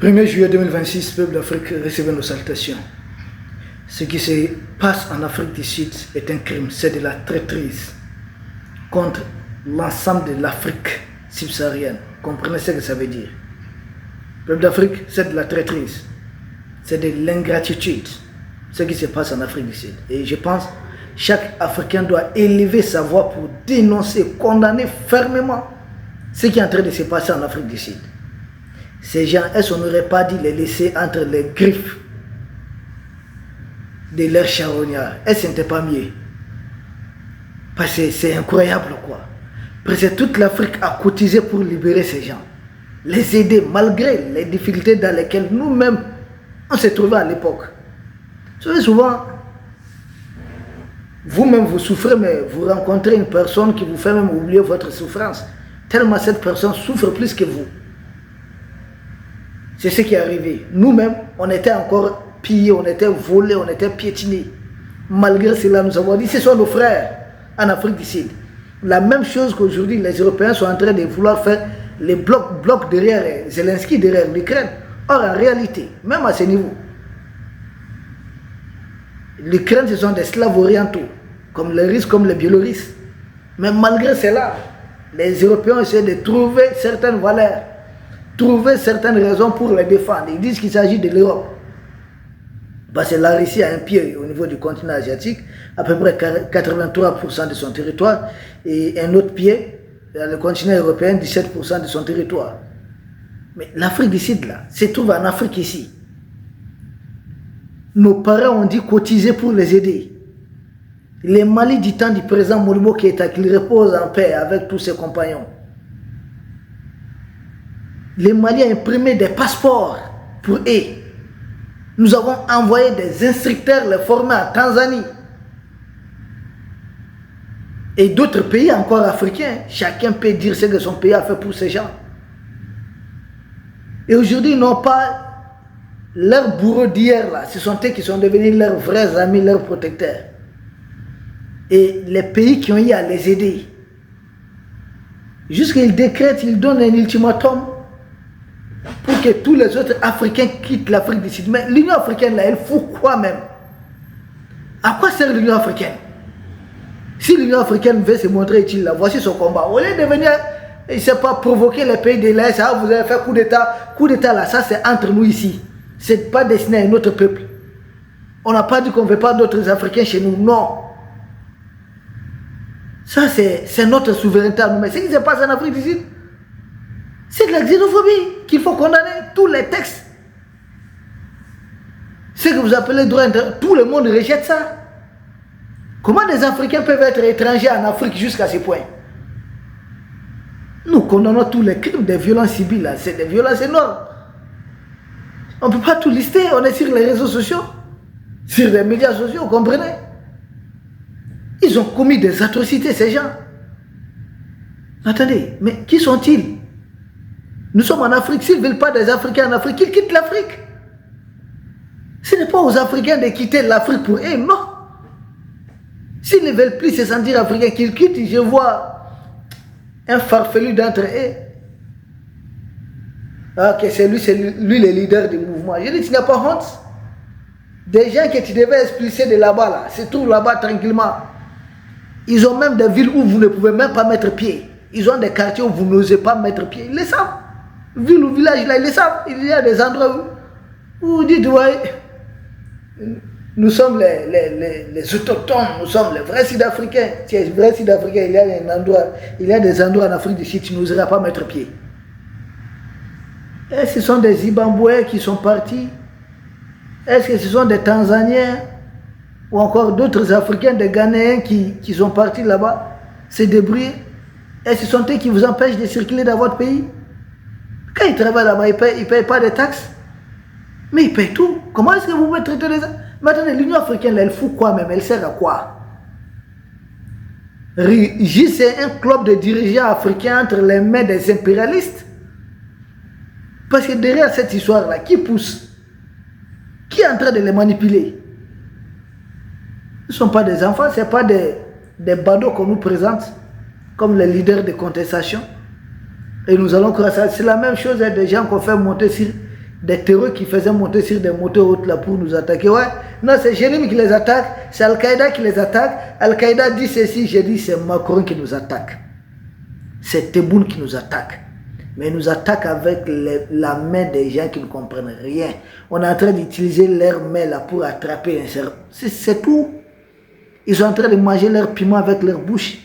1er juillet 2026, peuple d'Afrique, recevez nos salutations. Ce qui se passe en Afrique du Sud est un crime, c'est de la traîtrise contre l'ensemble de l'Afrique subsaharienne. Comprenez ce que ça veut dire. Peuple d'Afrique, c'est de la traîtrise, c'est de l'ingratitude, ce qui se passe en Afrique du Sud. Et je pense que chaque Africain doit élever sa voix pour dénoncer, condamner fermement ce qui est en train de se passer en Afrique du Sud. Ces gens, est-ce qu'on n'aurait pas dû les laisser entre les griffes de leurs charognards? Est-ce que ce n'était pas mieux? Parce que c'est incroyable quoi. Presque toute l'Afrique a cotisé pour libérer ces gens. Les aider malgré les difficultés dans lesquelles nous-mêmes on s'est trouvés à l'époque. Vous savez souvent, vous-même vous souffrez, mais vous rencontrez une personne qui vous fait même oublier votre souffrance. Tellement cette personne souffre plus que vous. C'est ce qui est arrivé. Nous-mêmes, on était encore pillés, on était volés, on était piétinés. Malgré cela, nous avons dit, ce sont nos frères en Afrique du Sud. La même chose qu'aujourd'hui, les Européens sont en train de vouloir faire les blocs derrière Zelensky, derrière l'Ukraine. Or, en réalité, même à ce niveau, l'Ukraine, ce sont des Slaves orientaux, comme les Russes, comme les Biélorusses. Mais malgré cela, les Européens essaient de trouver certaines valeurs, trouver certaines raisons pour les défendre. Ils disent qu'il s'agit de l'Europe. Parce que la Russie a un pied au niveau du continent asiatique, à peu près 83% de son territoire, et un autre pied, le continent européen, 17% de son territoire. Mais l'Afrique du Sud, là, se trouve en Afrique ici. Nos parents ont dit cotiser pour les aider. Les Mali du temps du président Modibo Keïta, qu'il repose en paix avec tous ses compagnons. Les Mali ont imprimé des passeports pour eux. Nous avons envoyé des instructeurs les former en Tanzanie. Et d'autres pays encore africains. Chacun peut dire ce que son pays a fait pour ces gens. Et aujourd'hui, ils n'ont pas leurs bourreaux d'hier là. Ce sont eux qui sont devenus leurs vrais amis, leurs protecteurs. Et les pays qui ont eu à les aider. Jusqu'ils décrètent, ils donnent un ultimatum pour que tous les autres Africains quittent l'Afrique du Sud. Mais l'Union africaine, là, elle fout quoi même? À quoi sert l'Union africaine? Si l'Union africaine veut se montrer utile, là, voici son combat. Au lieu de venir, il ne sait pas provoquer les pays de l'Est, ah, vous avez fait coup d'État. Coup d'État, là, ça c'est entre nous ici. Ce n'est pas destiné à un autre peuple. On n'a pas dit qu'on ne veut pas d'autres Africains chez nous. Non. Ça, c'est notre souveraineté. Mais ce qui se passe en Afrique du Sud, c'est de la xénophobie qu'il faut condamner. Tous les textes. Ce que vous appelez droit intérieur, tout le monde rejette ça. Comment des Africains peuvent être étrangers en Afrique jusqu'à ce point? Nous condamnons tous les crimes des violences civiles. C'est des violences énormes. On ne peut pas tout lister. On est sur les réseaux sociaux, sur les médias sociaux, vous comprenez? Ils ont commis des atrocités, ces gens. Attendez, mais qui sont-ils? Nous sommes en Afrique. S'ils ne veulent pas des Africains en Afrique, qu'ils quittent l'Afrique. Ce n'est pas aux Africains de quitter l'Afrique pour eux, non. S'ils ne veulent plus se sentir africains, qu'ils quittent. Je vois un farfelu d'entre eux. Ah, que c'est lui le leader du mouvement. Je dis, tu n'as pas honte? Des gens que tu devais expulser de là-bas, là, se trouvent là-bas tranquillement. Ils ont même des villes où vous ne pouvez même pas mettre pied. Ils ont des quartiers où vous n'osez pas mettre pied. Ils le savent. Ville ou village, là, ils le savent. Il y a des endroits où vous dites, ouais, nous sommes les autochtones, nous sommes les vrais Sud-Africains. Si les vrais Sud-Africains, il y a des endroits en Afrique du Sud, tu n'oseras pas mettre pied. Est-ce que ce sont des Zimbabwéens qui sont partis? Est-ce que ce sont des Tanzaniens ou encore d'autres Africains, des Ghanéens qui sont partis là-bas se débrouiller? Est-ce que ce sont eux qui vous empêchent de circuler dans votre pays? Quand ils travaillent là-bas, ils ne payent pas de taxes. Mais ils payent tout. Comment est-ce que vous pouvez traiter les... Maintenant, l'Union africaine, elle fout quoi même? Elle sert à quoi? C'est un club de dirigeants africains entre les mains des impérialistes. Parce que derrière cette histoire-là, qui pousse? Qui est en train de les manipuler? Ce ne sont pas des enfants, ce n'est pas des badauds qu'on nous présente comme les leaders de contestation. Et nous allons croire ça. C'est la même chose des gens qu'on fait monter sur des terroristes qui faisaient monter sur des motos hautes là pour nous attaquer. Ouais, non, c'est Jérémy qui les attaque, c'est Al-Qaïda qui les attaque. Al-Qaïda dit ceci, j'ai dit c'est Macron qui nous attaque. C'est Tebboune qui nous attaque. Mais ils nous attaquent avec la main des gens qui ne comprennent rien. On est en train d'utiliser leurs mains là pour attraper un cerveau. C'est tout. Ils sont en train de manger leur piment avec leur bouche.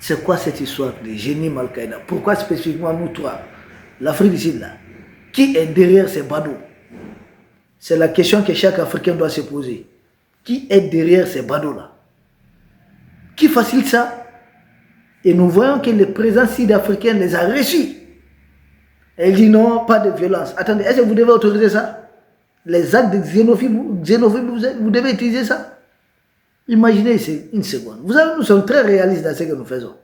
C'est quoi cette histoire de génie Al-Qaïda? Pourquoi spécifiquement nous trois? L'Afrique du Sud là. Qui est derrière ces badauds? C'est la question que chaque Africain doit se poser. Qui est derrière ces badauds là? Qui facilite ça? Et nous voyons que le président sud-africain les a reçus. Et il dit non, pas de violence. Attendez, est-ce que vous devez autoriser ça? Les actes de xénophobie, vous devez utiliser ça? Imaginez une seconde. Vous savez, nous sommes très réalistes dans ce que nous faisons.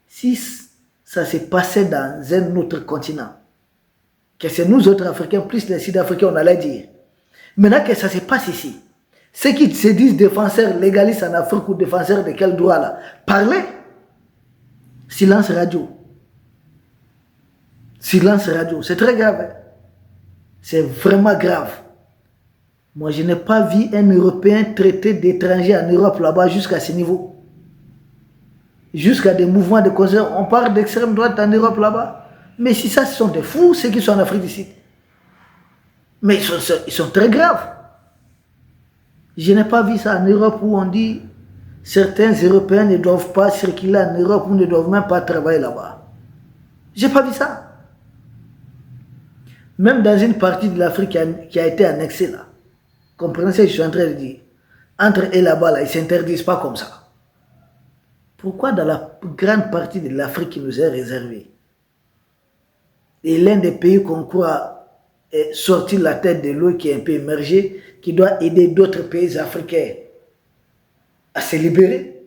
Si ça s'est passé dans un autre continent, que c'est nous autres Africains, plus les Sud-Africains, on allait dire. Maintenant que ça se passe ici, ceux qui se disent défenseurs légalistes en Afrique ou défenseurs de quel droit là, parlez. Silence radio. Silence radio. C'est très grave. Hein? C'est vraiment grave. Moi, je n'ai pas vu un Européen traiter d'étrangers en Europe là-bas jusqu'à ce niveau. Jusqu'à des mouvements de concert. On parle d'extrême droite en Europe là-bas. Mais si ça, ce sont des fous, ceux qui sont en Afrique du Sud. Mais ils sont très graves. Je n'ai pas vu ça en Europe où on dit certains Européens ne doivent pas circuler en Europe ou ne doivent même pas travailler là-bas. Je n'ai pas vu ça. Même dans une partie de l'Afrique qui a été annexée là. Comprenez ce que je suis en train de dire. Entre eux et là-bas, là, ils ne s'interdisent pas comme ça. Pourquoi dans la grande partie de l'Afrique qui nous est réservée, et l'un des pays qu'on croit est sorti la tête de l'eau, qui est un peu émergé, qui doit aider d'autres pays africains à se libérer,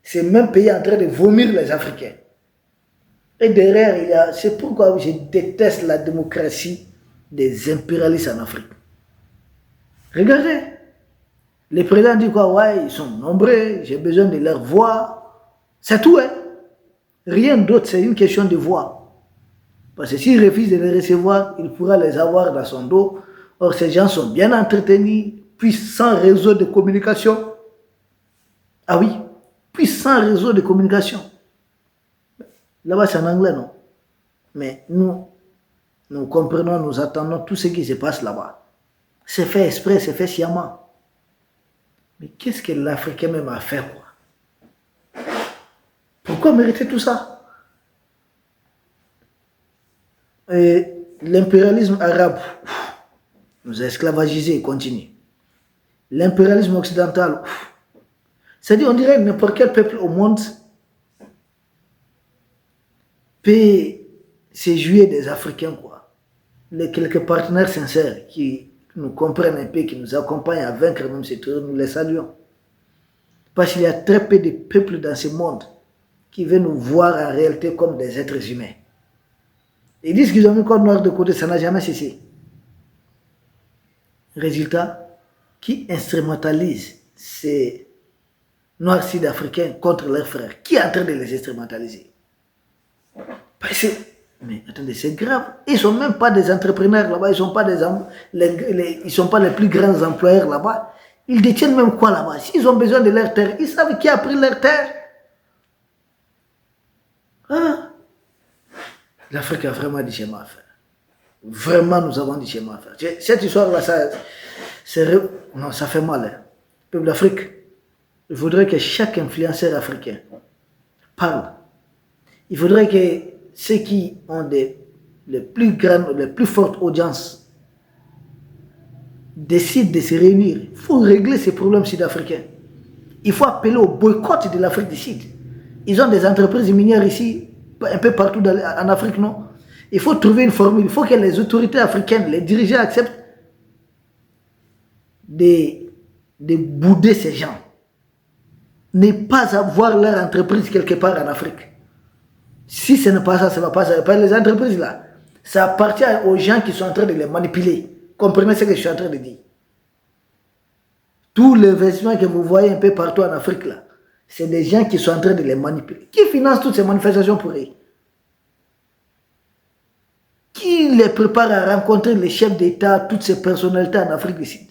ces mêmes pays en train de vomir les Africains. Et derrière, c'est pourquoi je déteste la démocratie des impérialistes en Afrique. Regardez, les présidents disent quoi? Ouais, ils sont nombreux, j'ai besoin de leur voix. C'est tout, hein? Rien d'autre, c'est une question de voix. Parce que s'il refuse de les recevoir, il pourra les avoir dans son dos. Or, ces gens sont bien entretenus, puissants réseaux de communication. Ah oui, puissants réseaux de communication. Là-bas, c'est en anglais, non? Mais nous comprenons, nous attendons tout ce qui se passe là-bas. C'est fait exprès, c'est fait sciemment. Mais qu'est-ce que l'Africain même a fait, quoi? Pourquoi mériter tout ça? L'impérialisme arabe nous a esclavagisés et continue. L'impérialisme occidental, c'est-à-dire, on dirait que n'importe quel peuple au monde peut se jouer des Africains, quoi. Les quelques partenaires sincères qui nous comprennent un peu, qui nous accompagnent à vaincre même ces trucs, nous les saluons. Parce qu'il y a très peu de peuples dans ce monde qui veulent nous voir en réalité comme des êtres humains. Ils disent qu'ils ont mis le code noir de côté, ça n'a jamais cessé. Résultat, qui instrumentalise ces noirs sud-africains contre leurs frères? Qui est en train de les instrumentaliser? Parce que, mais attendez, c'est grave. Ils ne sont même pas des entrepreneurs là-bas, ils ne sont pas ils sont pas les plus grands employeurs là-bas. Ils détiennent même quoi là-bas? S'ils ont besoin de leur terre, ils savent qui a pris leur terre. Hein? L'Afrique a vraiment du chemin à faire. Vraiment, nous avons du chemin à faire. Cette histoire-là, ça fait mal. Hein. Le peuple d'Afrique, il faudrait que chaque influenceur africain parle. Il faudrait que ceux qui ont les plus fortes audiences décident de se réunir. Il faut régler ces problèmes sud-africains. Il faut appeler au boycott de l'Afrique du Sud. Ils ont des entreprises minières ici, un peu partout en Afrique, non? Il faut trouver une formule. Il faut que les autorités africaines, les dirigeants acceptent de bouder ces gens. Ne pas avoir leur entreprise quelque part en Afrique. Si ce n'est pas ça, ça ne va pas ça. Les entreprises là, ça appartient aux gens qui sont en train de les manipuler. Comprenez ce que je suis en train de dire. Tous les investissements que vous voyez un peu partout en Afrique là, c'est des gens qui sont en train de les manipuler. Qui finance toutes ces manifestations pour eux? Qui il les prépare à rencontrer les chefs d'État, toutes ces personnalités en Afrique du Sud.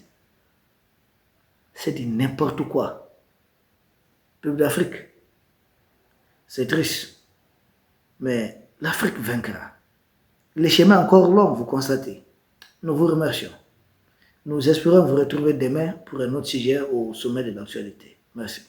C'est du n'importe quoi. Peuple d'Afrique, c'est triste. Mais l'Afrique vaincra. Le chemin est encore long, vous constatez. Nous vous remercions. Nous espérons vous retrouver demain pour un autre sujet au sommet de l'actualité. Merci.